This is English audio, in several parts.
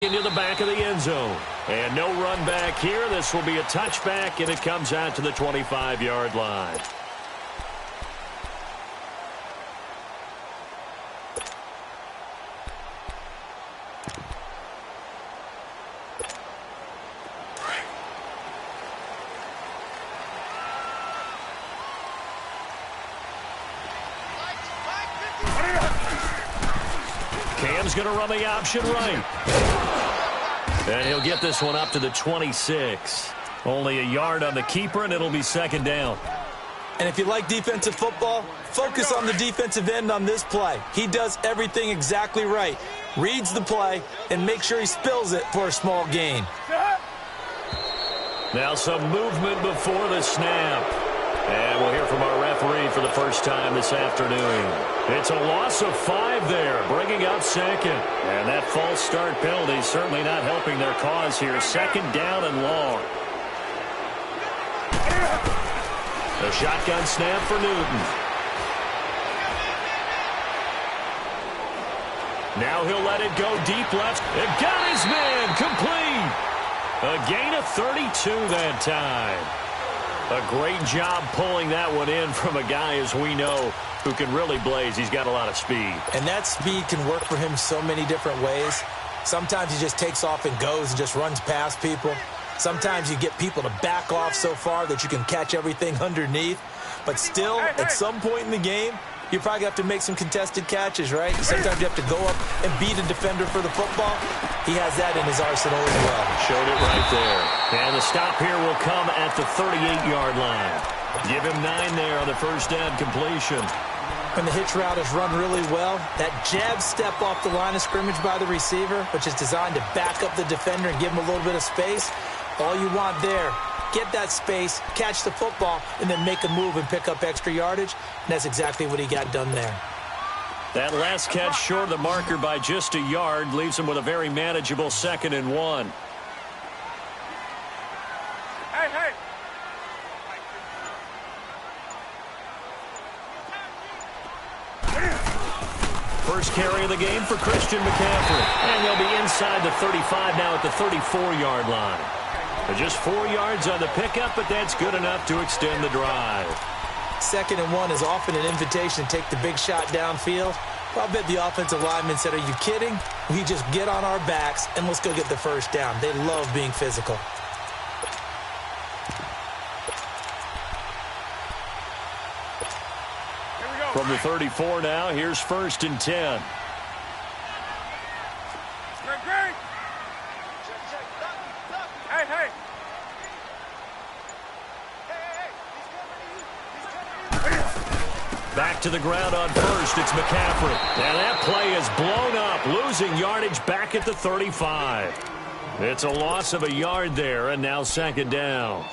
Into the back of the end zone. And no run back here. This will be a touchback, and it comes out to the 25-yard line. Cam's going to run the option right. And he'll get this one up to the 26. Only a yard on the keeper, and it'll be second down. And if you like defensive football, focus on the defensive end on this play. He does everything exactly right. Reads the play and makes sure he spills it for a small gain. Now some movement before the snap. And we'll hear from our referee for the first time this afternoon. It's a loss of 5 there, bringing up second. And that false start penalty certainly not helping their cause here. Second down and long. A shotgun snap for Newton. Now he'll let it go deep left. It got his man complete. A gain of 32 that time. A great job pulling that one in from a guy, as we know, who can really blaze. He's got a lot of speed. And that speed can work for him so many different ways. Sometimes he just takes off and goes and just runs past people. Sometimes you get people to back off so far that you can catch everything underneath. But still, at some point in the game, you probably have to make some contested catches, right? Sometimes you have to go up and beat a defender for the football. He has that in his arsenal as well. Showed it right there. And the stop here will come at the 38-yard line. Give him 9 there on the first down completion. When the hitch route is run really well, that jab step off the line of scrimmage by the receiver, which is designed to back up the defender and give him a little bit of space, all you want there, get that space, catch the football, and then make a move and pick up extra yardage. And that's exactly what he got done there. That last catch short of the marker by just a yard leaves him with a very manageable 2nd and 1. Hey. First carry of the game for Christian McCaffrey. And they'll be inside the 35 now at the 34-yard line. Just 4 yards on the pickup, but that's good enough to extend the drive. 2nd and 1 is often an invitation to take the big shot downfield. Well, I bet the offensive lineman said, are you kidding? We just get on our backs and let's go get the first down. They love being physical. From the 34 now, here's 1st and 10. Great. Hey. Back to the ground on first. It's McCaffrey. And that play is blown up, losing yardage back at the 35. It's a loss of a yard there, and now 2nd down.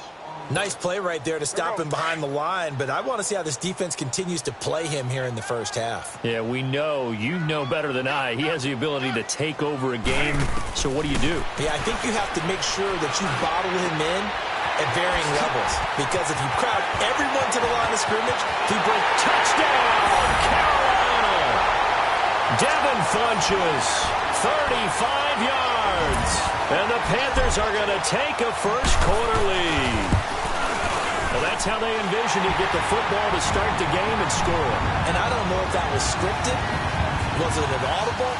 Nice play right there to stop him behind the line, but I want to see how this defense continues to play him here in the first half. Yeah, we know. You know better than I. He has the ability to take over a game, so what do you do? Yeah, I think you have to make sure that you bottle him in at varying levels, because if you crowd everyone to the line of scrimmage, he breaks. Touchdown, Carolina! Devin Funchess, 35 yards. And the Panthers are going to take a first-quarter lead. Well, that's how they envisioned to get the football to start the game and score. And I don't know if that was scripted. Was it an audible?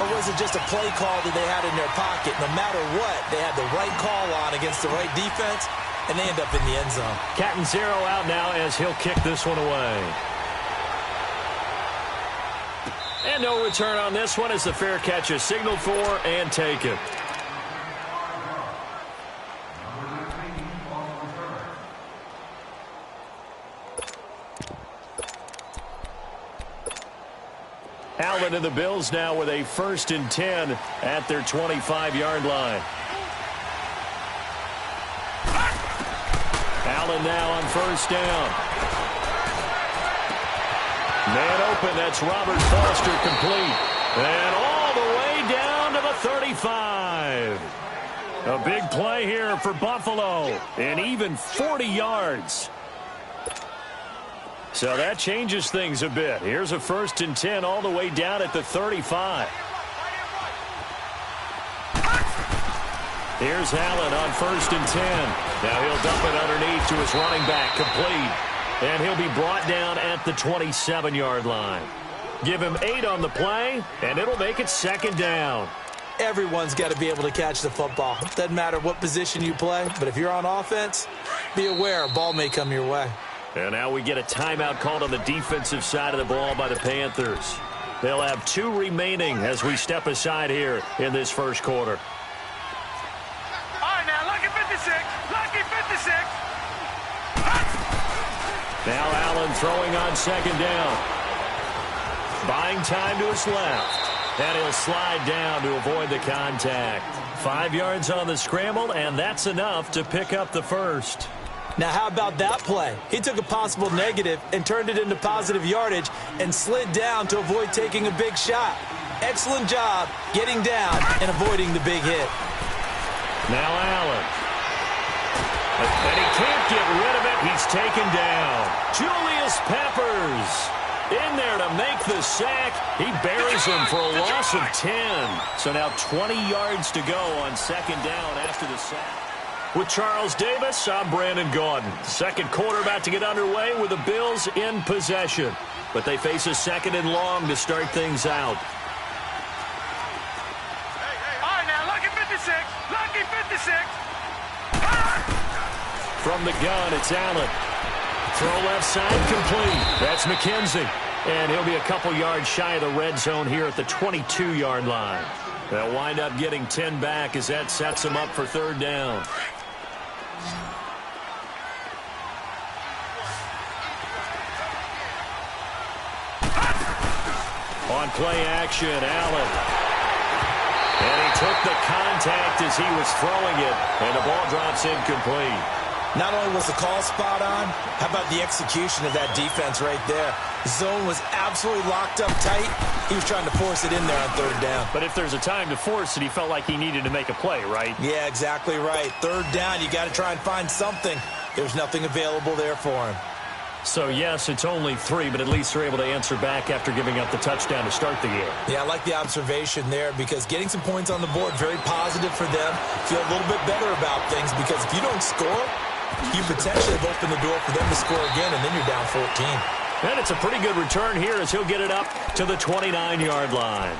Or was it just a play call that they had in their pocket? No matter what, they had the right call on against the right defense, and they end up in the end zone. Cat and zero out now as he'll kick this one away. And no return on this one as the fair catch is signaled for and taken. Allen and the Bills now with a 1st and 10 at their 25-yard line. Allen now on 1st down. Man open, that's Robert Foster complete. And all the way down to the 35. A big play here for Buffalo. And even 40 yards. So that changes things a bit. Here's a 1st and 10 all the way down at the 35. Here's Allen on 1st and 10. Now he'll dump it underneath to his running back, complete. And he'll be brought down at the 27-yard line. Give him 8 on the play, and it'll make it 2nd down. Everyone's got to be able to catch the football. Doesn't matter what position you play, but if you're on offense, be aware a ball may come your way. And now we get a timeout called on the defensive side of the ball by the Panthers. They'll have 2 remaining as we step aside here in this first quarter. All right, now, lucky 56. Lucky 56. Now Allen throwing on 2nd down. Buying time to his left. And he'll slide down to avoid the contact. 5 yards on the scramble, and that's enough to pick up the first. Now, how about that play? He took a possible negative and turned it into positive yardage and slid down to avoid taking a big shot. Excellent job getting down and avoiding the big hit. Now Allen. And he can't get rid of it. He's taken down. Julius Peppers in there to make the sack. He buries him for a loss of 10. So now 20 yards to go on 2nd down after the sack. With Charles Davis, I'm Brandon Gaudin. Second quarter about to get underway with the Bills in possession. But they face a 2nd and long to start things out. All right, now, lucky 56. Lucky 56. From the gun, it's Allen. Throw left side, complete. That's McKenzie. And he'll be a couple yards shy of the red zone here at the 22-yard line. They'll wind up getting 10 back as that sets them up for 3rd down. On play action, Allen. And he took the contact as he was throwing it, and the ball drops incomplete. Not only was the call spot on, how about the execution of that defense right there? Zone was absolutely locked up tight. He was trying to force it in there on 3rd down. But if there's a time to force it, he felt like he needed to make a play, right? Yeah, exactly right. 3rd down, you got to try and find something. There's nothing available there for him. So, yes, it's only 3, but at least they're able to answer back after giving up the touchdown to start the game. Yeah, I like the observation there because getting some points on the board, very positive for them. Feel a little bit better about things because if you don't score, you potentially have opened the door for them to score again, and then you're down 14. And it's a pretty good return here as he'll get it up to the 29-yard line.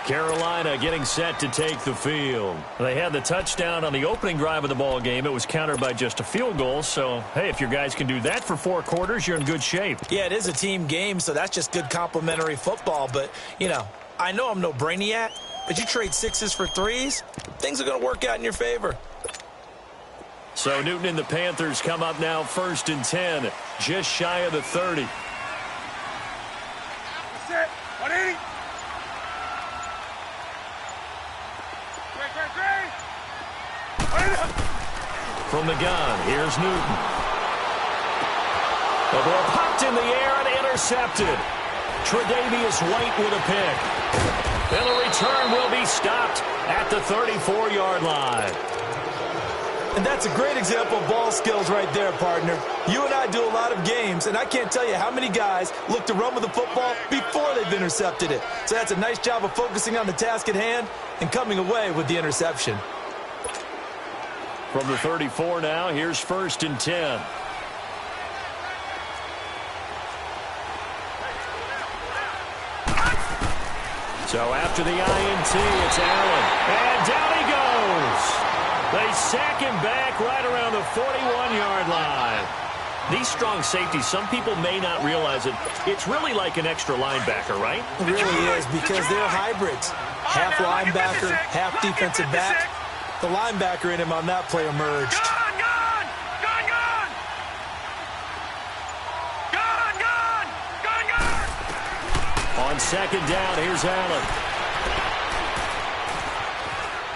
Carolina getting set to take the field. They had the touchdown on the opening drive of the ball game. It was countered by just a field goal. So, hey, if your guys can do that for 4 quarters, you're in good shape. Yeah, it is a team game, so that's just good complimentary football. But, you know, I know I'm no brainiac, but you trade 6s for 3s, things are going to work out in your favor. So Newton and the Panthers come up now 1st and 10, just shy of the 30. Set. 180. From the gun, here's Newton. The ball popped in the air and intercepted. Tre'Davious White with a pick. And the return will be stopped at the 34-yard line. And that's a great example of ball skills right there, partner. You and I do a lot of games, and I can't tell you how many guys look to run with the football before they've intercepted it. So that's a nice job of focusing on the task at hand and coming away with the interception. From the 34 now, here's 1st and 10. So after the INT, it's Allen. And down he goes. They sack him back right around the 41-yard line. These strong safeties, some people may not realize it. It's really like an extra linebacker, right? It really is because they're hybrids. Half linebacker, half defensive back. The linebacker in him on that play emerged. Gone! On 2nd down, here's Allen.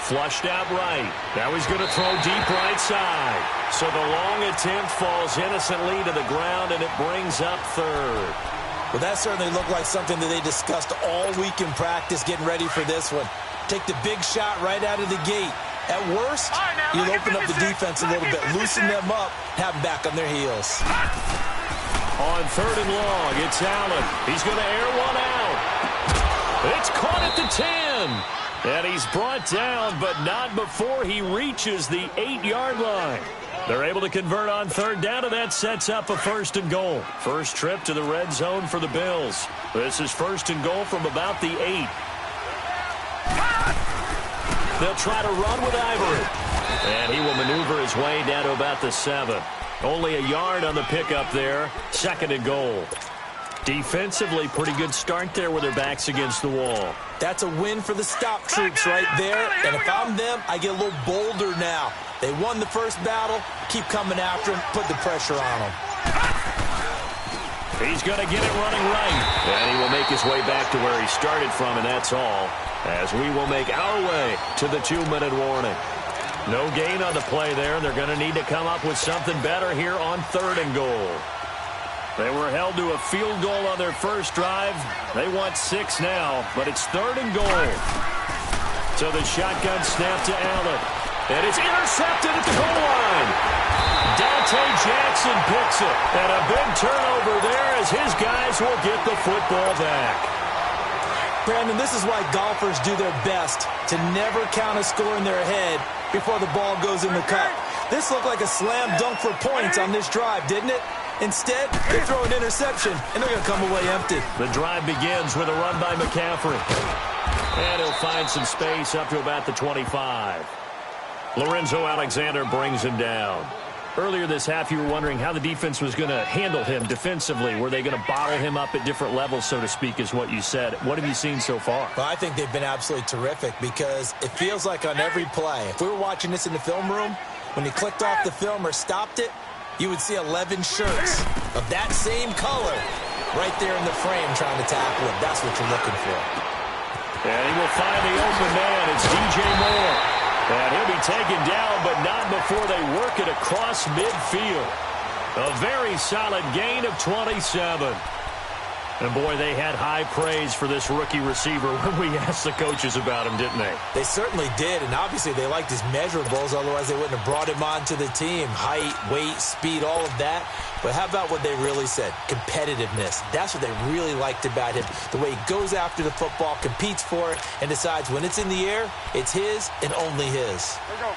Flushed out right. Now he's going to throw deep right side. So the long attempt falls innocently to the ground, and it brings up 3rd. Well, that certainly looked like something that they discussed all week in practice getting ready for this one. Take the big shot right out of the gate. At worst, you'll open up the defense a little bit, loosen them up, have them back on their heels. On 3rd and long, it's Allen. He's going to air one out. It's caught at the 10. And he's brought down, but not before he reaches the 8-yard line. They're able to convert on third down, and that sets up a 1st and goal. First trip to the red zone for the Bills. This is 1st and goal from about the 8. They'll try to run with Ivory. And he will maneuver his way down to about the 7. Only a yard on the pickup there. 2nd and goal. Defensively, pretty good start there with their backs against the wall. That's a win for the stop troops right there. And if I'm them, I get a little bolder now. They won the first battle. Keep coming after him. Put the pressure on him. He's going to get it running right. And he will make his way back to where he started from, and that's all. As we will make our way to the 2-minute warning. No gain on the play there, and they're going to need to come up with something better here on 3rd and goal. They were held to a field goal on their first drive. They want 6 now, but it's 3rd and goal. So the shotgun snap to Allen. And it's intercepted at the goal line. Dante Jackson picks it. And a big turnover there as his guys will get the football back. Brandon, this is why golfers do their best to never count a score in their head before the ball goes in the cup. This looked like a slam dunk for points on this drive, didn't it? Instead, they throw an interception, and they're going to come away empty. The drive begins with a run by McCaffrey. And he'll find some space up to about the 25. Lorenzo Alexander brings him down. Earlier this half, you were wondering how the defense was going to handle him defensively. Were they going to bottle him up at different levels, so to speak, is what you said. What have you seen so far? Well, I think they've been absolutely terrific because it feels like on every play, if we were watching this in the film room, when he clicked off the film or stopped it, you would see 11 shirts of that same color right there in the frame trying to tackle him. That's what you're looking for. And he will find the open man. It's DJ Moore. And he'll be taken down, but not before they work it across midfield. A very solid gain of 27. And, boy, they had high praise for this rookie receiver when we asked the coaches about him, didn't they? They certainly did, and obviously they liked his measurables. Otherwise, they wouldn't have brought him onto the team. Height, weight, speed, all of that. But how about what they really said? Competitiveness. That's what they really liked about him. The way he goes after the football, competes for it, and decides when it's in the air, it's his and only his. Here we go.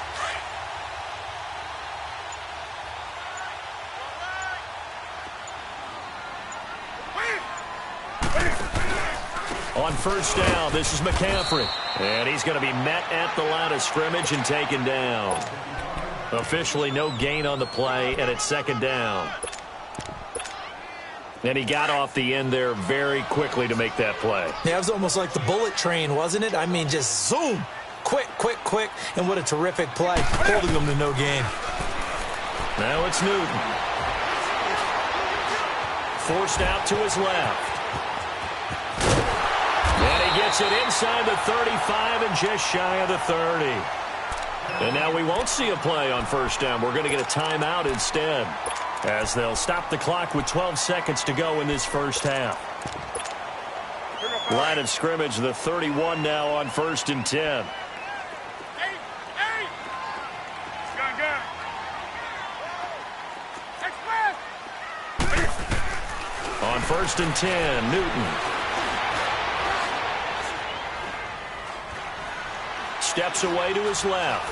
On first down, this is McCaffrey. And he's going to be met at the line of scrimmage and taken down. Officially no gain on the play, and it's 2nd down. And he got off the end there very quickly to make that play. Yeah, it was almost like the bullet train, wasn't it? I mean, just zoom. Quick, quick, quick. And what a terrific play, holding them to no gain. Now it's Newton. Forced out to his left. And he gets it inside the 35 and just shy of the 30. And now we won't see a play on first down. We're going to get a timeout instead, as they'll stop the clock with 12 seconds to go in this first half. Line of scrimmage, the 31 now on 1st and 10. On 1st and 10, Newton. Steps away to his left.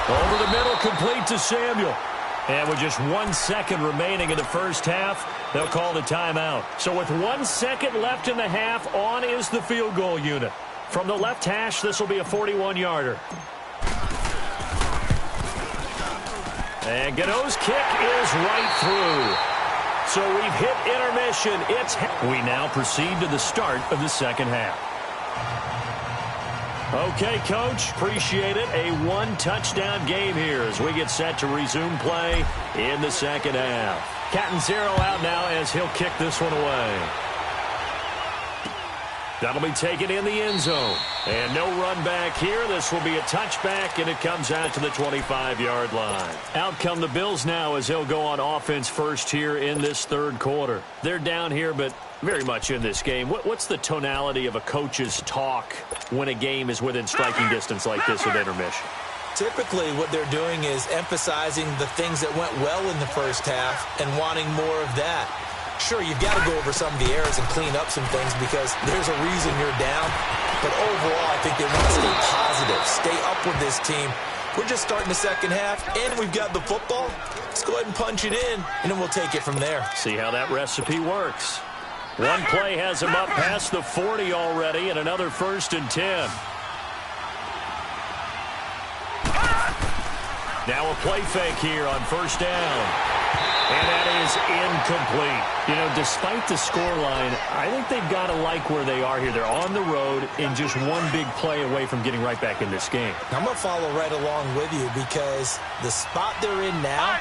Over the middle, complete to Samuel. And with just 1 second remaining in the first half, they'll call the timeout. So with 1 second left in the half, on is the field goal unit. From the left hash, this will be a 41-yarder. And Gano's kick is right through. So we've hit intermission. We now proceed to the start of the second half. Okay, Coach, appreciate it. A 1-touchdown game here as we get set to resume play in the second half. Catanzaro out now as he'll kick this one away. That'll be taken in the end zone. And no run back here. This will be a touchback, and it comes out to the 25-yard line. Out come the Bills now as they'll go on offense first here in this third quarter. They're down here, but very much in this game. What's the tonality of a coach's talk when a game is within striking distance like this at intermission? Typically, what they're doing is emphasizing the things that went well in the first half and wanting more of that. Sure, you've got to go over some of the errors and clean up some things because there's a reason you're down. But overall, I think they want to stay positive, stay up with this team. We're just starting the second half, and we've got the football. Let's go ahead and punch it in, and then we'll take it from there. See how that recipe works. One play has him up past the 40 already, and another 1st and 10. Now a play fake here on 1st down. And that is incomplete. You know, despite the scoreline, I think they've got to like where they are here. They're on the road and just one big play away from getting right back in this game. I'm going to follow right along with you because the spot they're in now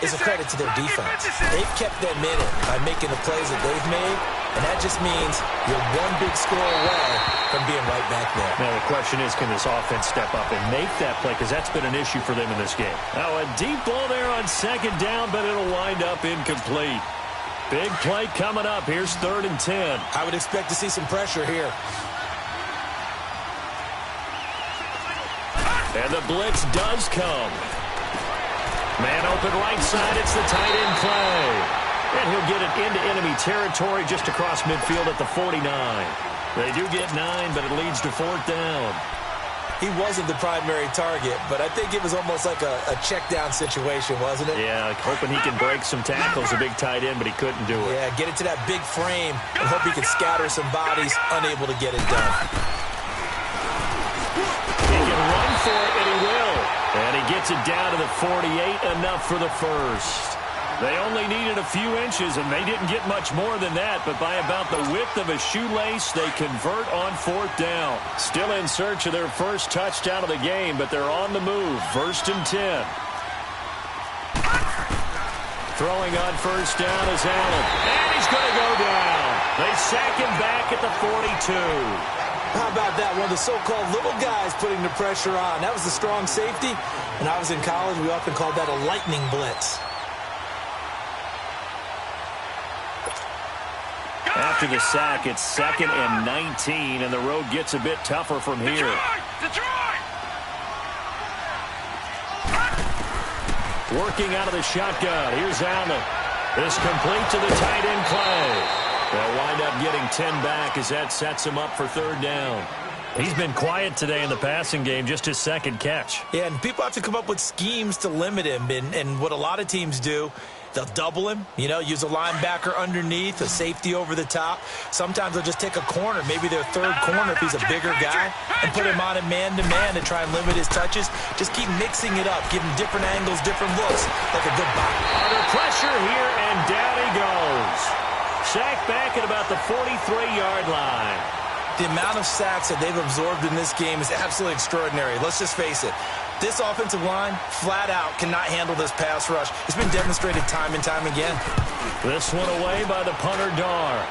is a credit to their defense. They've kept them in it by making the plays that they've made, and that just means you're one big score away from being right back there. Now the question is, can this offense step up and make that play? Because that's been an issue for them in this game. Now a deep ball there on 2nd down, but it'll wind up incomplete. Big play coming up. Here's 3rd and 10. I would expect to see some pressure here. And the blitz does come. Man open right side. It's the tight end play. And he'll get it into enemy territory just across midfield at the 49. They do get 9, but it leads to 4th down. He wasn't the primary target, but I think it was almost like a check down situation, wasn't it? Yeah, hoping he can break some tackles, a big tight end, but he couldn't do it. Yeah, get it to that big frame and hope he can scatter some bodies, unable to get it done. He can run for it, and he will. And he gets it down to the 48, enough for the 1st. They only needed a few inches, and they didn't get much more than that, but by about the width of a shoelace, they convert on 4th down. Still in search of their first touchdown of the game, but they're on the move. 1st and 10. Throwing on 1st down is Allen, and he's going to go down. They sack him back at the 42. How about that? One of the so-called little guys putting the pressure on. That was the strong safety. When I was in college, we often called that a lightning blitz. After the sack, it's 2nd and 19, and the road gets a bit tougher from here. Detroit! Working out of the shotgun. Here's Allen. This complete to the tight end play. They'll wind up getting 10 back as that sets him up for 3rd down. He's been quiet today in the passing game, just his 2nd catch. Yeah, and people have to come up with schemes to limit him, and what a lot of teams do, they'll double him, you know, use a linebacker underneath, a safety over the top. Sometimes they'll just take a corner, maybe their 3rd corner if he's a bigger guy, and put him on a man-to-man to try and limit his touches. Just keep mixing it up, give him different angles, different looks, like a good body. Under pressure here, and down he goes. Sacked back at about the 43-yard line. The amount of sacks that they've absorbed in this game is absolutely extraordinary. Let's just face it. This offensive line, flat out, cannot handle this pass rush. It's been demonstrated time and time again. This one away by the punter, Dar.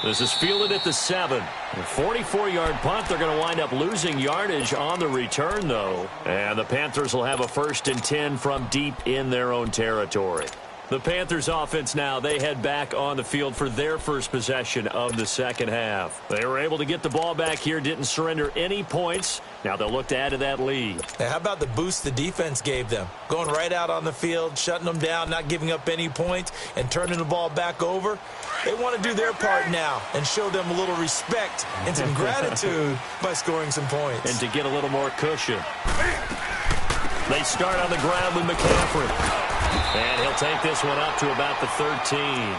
This is fielded at the 7. A 44-yard punt. They're going to wind up losing yardage on the return, though. And the Panthers will have a 1st and 10 from deep in their own territory. The Panthers offense now, they head back on the field for their first possession of the second half. They were able to get the ball back here, didn't surrender any points. Now they'll look to add to that lead. Now, how about the boost the defense gave them? Going right out on the field, shutting them down, not giving up any points, and turning the ball back over. They want to do their part now and show them a little respect and some gratitude by scoring some points. And to get a little more cushion. They start on the ground with McCaffrey. And he'll take this one up to about the 13.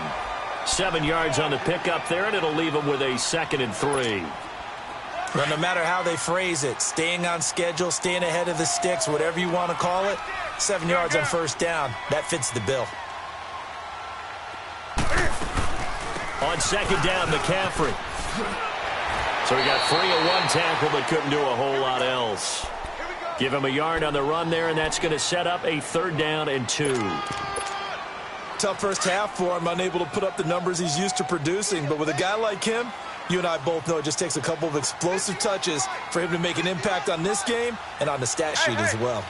7 yards on the pickup there, and it'll leave him with a 2nd and 3. Well, no matter how they phrase it, staying on schedule, staying ahead of the sticks, whatever you want to call it, 7 yards on 1st down, that fits the bill. On 2nd down, McCaffrey. So he got free of one tackle, but couldn't do a whole lot else. Give him a yard on the run there, and that's going to set up a 3rd down and 2. Tough first half for him, unable to put up the numbers he's used to producing. But with a guy like him, you and I both know it just takes a couple of explosive touches for him to make an impact on this game and on the stat sheet as well.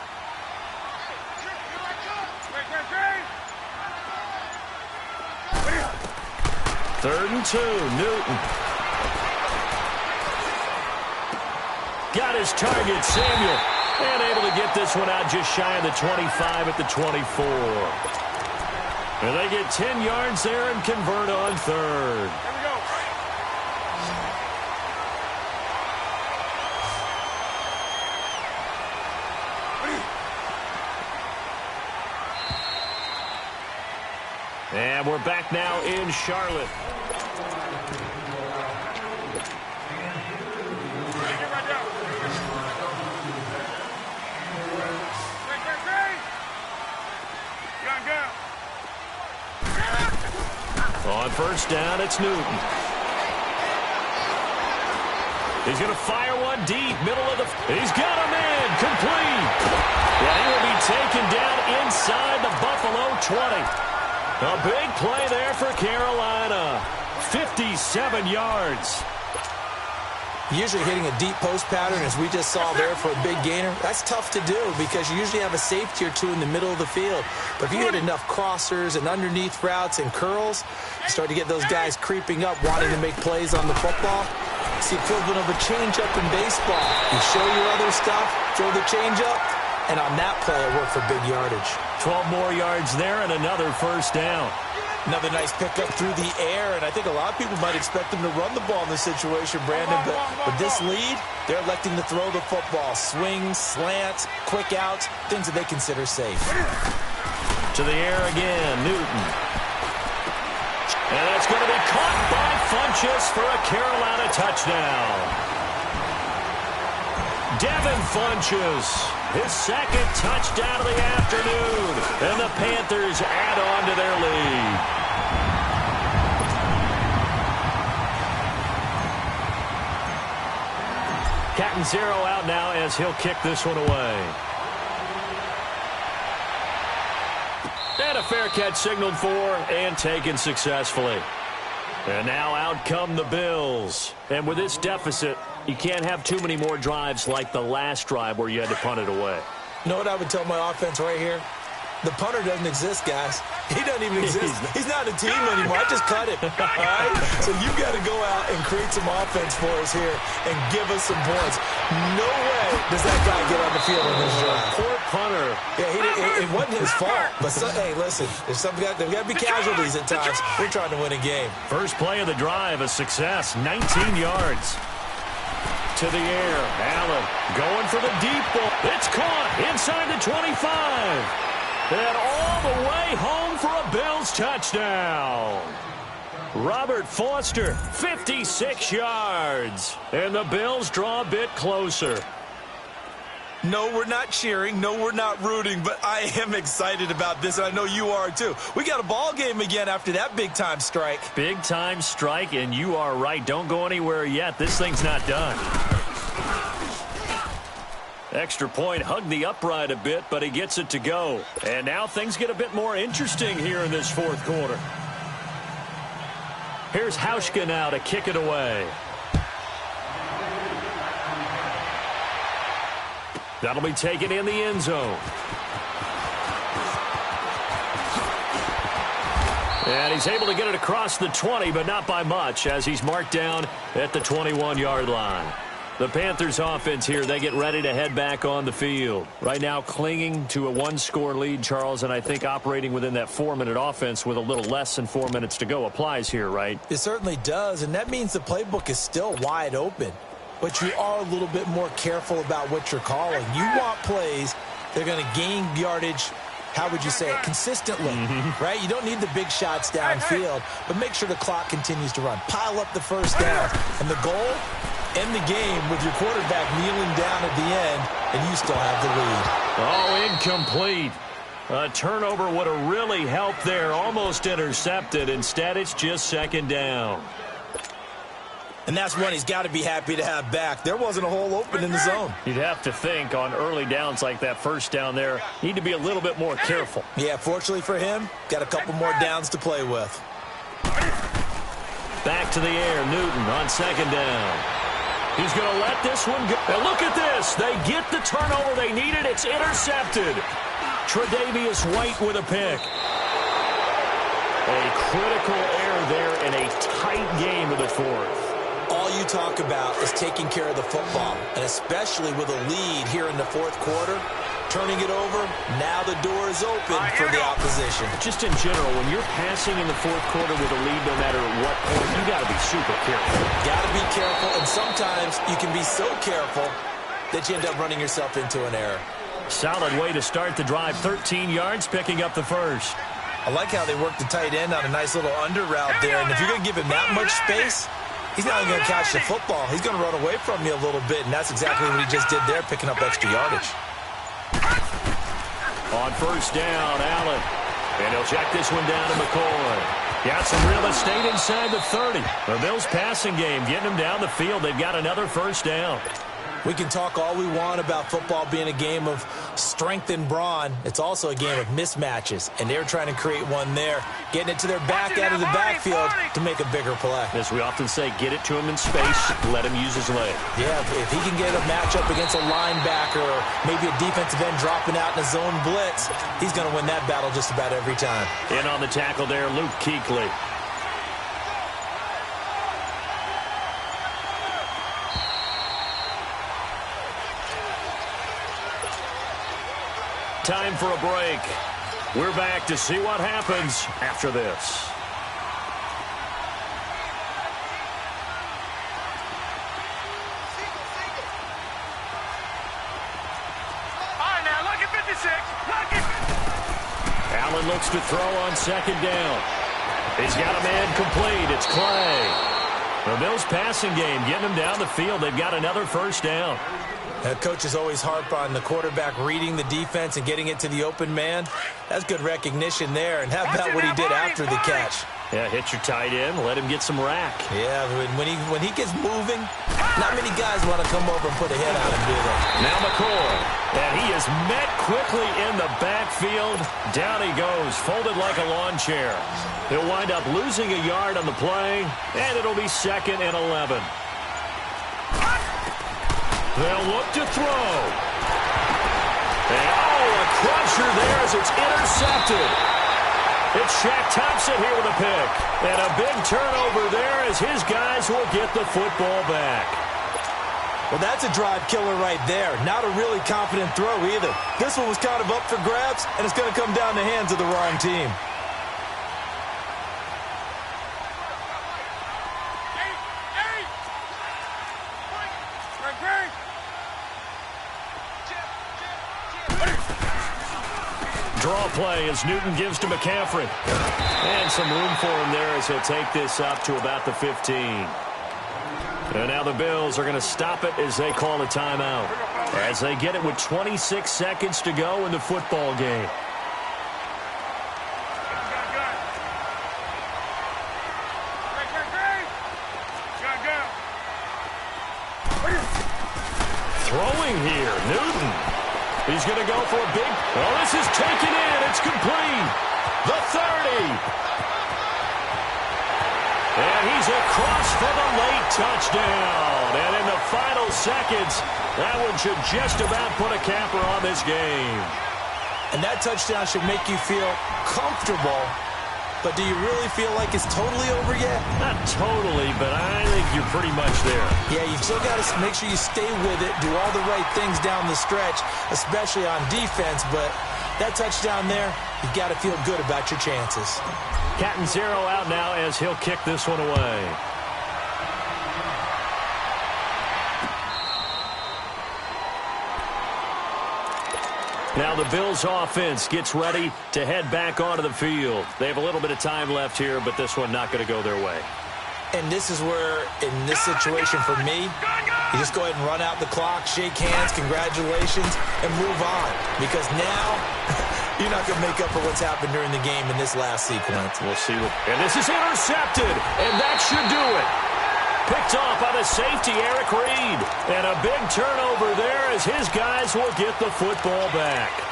Third and 2, Newton. Got his target, Samuel. And able to get this one out just shy of the 25 at the 24. And they get 10 yards there and convert on third. Here we go. And we're back now in Charlotte. Get right down. Great. Gun. On first down, it's Newton. He's going to fire one deep, middle of the... He's got him in, complete. Yeah, he will be taken down inside the Buffalo 20. A big play there for Carolina. 57 yards. Usually hitting a deep post pattern, as we just saw there for a big gainer, that's tough to do because you usually have a safety or two in the middle of the field. But if you hit enough crossers and underneath routes and curls, you start to get those guys creeping up, wanting to make plays on the football. It's the equivalent of a changeup in baseball. You show your other stuff, throw the changeup, and on that play, it worked for big yardage. 12 more yards there and another first down. Another nice pickup through the air, and I think a lot of people might expect them to run the ball in this situation, Brandon, but with this lead, they're electing to throw the football. Swings, slants, quick outs, things that they consider safe. To the air again, Newton. And it's going to be caught by Funchess for a Carolina touchdown. Devin Funchess, his second touchdown of the afternoon. And the Panthers add on to their lead. Catanzaro out now as he'll kick this one away. And a fair catch signaled for and taken successfully. And now out come the Bills. And with this deficit, you can't have too many more drives like the last drive where you had to punt it away. You know what I would tell my offense right here? The punter doesn't exist, guys. He doesn't even exist. He's not a team anymore. I just cut him. All right? So you've got to go out and create some offense for us here and give us some points. No way does that guy get on the field in this drive. Poor punter. Yeah, it wasn't his fault. But, hey, listen, there's there's got to be casualties at times. We're trying to win a game. First play of the drive, a success, 19 yards. To the air, Allen going for the deep ball. It's caught inside the 25. And all the way home for a Bills touchdown. Robert Foster, 56 yards. And the Bills draw a bit closer. No, we're not cheering. No, we're not rooting. But I am excited about this, and I know you are too. We got a ball game again after that big-time strike. Big-time strike, and you are right. Don't go anywhere yet. This thing's not done. Extra point, hugged the upright a bit, but he gets it to go. And now things get a bit more interesting here in this fourth quarter. Here's Hauschka now to kick it away. That'll be taken in the end zone. And he's able to get it across the 20, but not by much, as he's marked down at the 21-yard line. The Panthers offense here, they get ready to head back on the field. Right now clinging to a one-score lead, Charles, and I think operating within that 4-minute offense with a little less than 4 minutes to go applies here, right? It certainly does, and that means the playbook is still wide open. But you are a little bit more careful about what you're calling. You want plays that are going to gain yardage, how would you say it, consistently, right? You don't need the big shots downfield, but make sure the clock continues to run. Pile up the first down, and the goal, end the game with your quarterback kneeling down at the end, and you still have the lead. Oh, incomplete. A turnover would have really helped there, almost intercepted. Instead, it's just second down. And that's one he's got to be happy to have back. There wasn't a hole open in the zone. You'd have to think on early downs like that first down there, need to be a little bit more careful. Yeah, fortunately for him, got a couple more downs to play with. Back to the air, Newton on second down. He's going to let this one go. And look at this. They get the turnover they needed. It's intercepted. Tre'Davious White with a pick. A critical error there in a tight game of the fourth. All you talk about is taking care of the football, and especially with a lead here in the fourth quarter, turning it over. Now the door is open for the opposition. Just in general, when you're passing in the fourth quarter with a lead, no matter what point, you got to be super careful. Got to be careful, and sometimes you can be so careful that you end up running yourself into an error. Solid way to start the drive. 13 yards, picking up the first. I like how they work the tight end on a nice little under route there, and if you're going to give him that much space, he's not even going to catch the football. He's going to run away from you a little bit, and that's exactly what he just did there, picking up extra yardage. On first down, Allen. And he'll check this one down to McCoy. Got some real estate inside the 30. The Bills' passing game getting them down the field. They've got another first down. We can talk all we want about football being a game of strength and brawn. It's also a game of mismatches, and they're trying to create one there, getting it to their back out of the backfield to make a bigger play. As we often say, get it to him in space, let him use his leg. Yeah, if he can get a matchup against a linebacker or maybe a defensive end dropping out in a zone blitz, he's going to win that battle just about every time. In on the tackle there, Luke Kuechly. Time for a break. We're back to see what happens after this. All right, now, look at 56. Look at 56. Allen looks to throw on second down. He's got a man complete. It's Clay. The Bills' passing game getting them down the field. They've got another first down. Coaches always harp on the quarterback reading the defense and getting it to the open man. That's good recognition there. And how about what he did after the catch? Yeah, hit your tight end, let him get some rack. Yeah, when he gets moving, not many guys want to come over and put a hit on him, do they? Now McCoy, and he is met quickly in the backfield. Down he goes, folded like a lawn chair. He'll wind up losing a yard on the play, and it'll be 2nd and 11. They'll look to throw. And, a crusher there as it's intercepted. It's Shaq Thompson here with a pick. And a big turnover there as his guys will get the football back. Well, that's a drive killer right there. Not a really confident throw either. This one was kind of up for grabs, and it's going to come down the hands of the wrong team. Draw play as Newton gives to McCaffrey. And some room for him there as he'll take this up to about the 15. And now the Bills are going to stop it as they call a timeout. As they get it with 26 seconds to go in the football game. Throwing here, Newton. He's going to go for a big... Oh, this is taken in. It's complete. The 30. And he's across for the late touchdown. And in the final seconds, that one should just about put a capper on this game. And that touchdown should make you feel comfortable. But do you really feel like it's totally over yet? Not totally, but I think you're pretty much there. Yeah, you've still got to make sure you stay with it, do all the right things down the stretch, especially on defense. But that touchdown there, you've got to feel good about your chances. Catanzaro out now as he'll kick this one away. Now the Bills offense gets ready to head back onto the field. They have a little bit of time left here, but this one not going to go their way. And this is where, in this situation for me, you just go ahead and run out the clock, shake hands, congratulations, and move on. Because now, you're not going to make up for what's happened during the game in this last sequence. We'll see what... And this is intercepted, and that should do it. Picked off by the safety, Eric Reed. And a big turnover there as his guys will get the football back.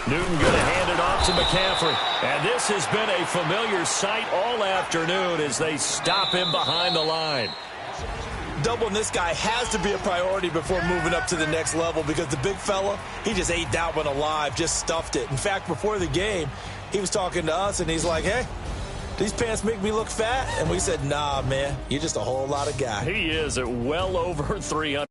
Newton going to hand it off to McCaffrey. And this has been a familiar sight all afternoon as they stop him behind the line. doubling this guy has to be a priority before moving up to the next level because the big fella, he just ate that one alive, just stuffed it. In fact, before the game, he was talking to us, and he's like, hey, these pants make me look fat? And we said, nah, man, you're just a whole lot of guy. He is at well over 300.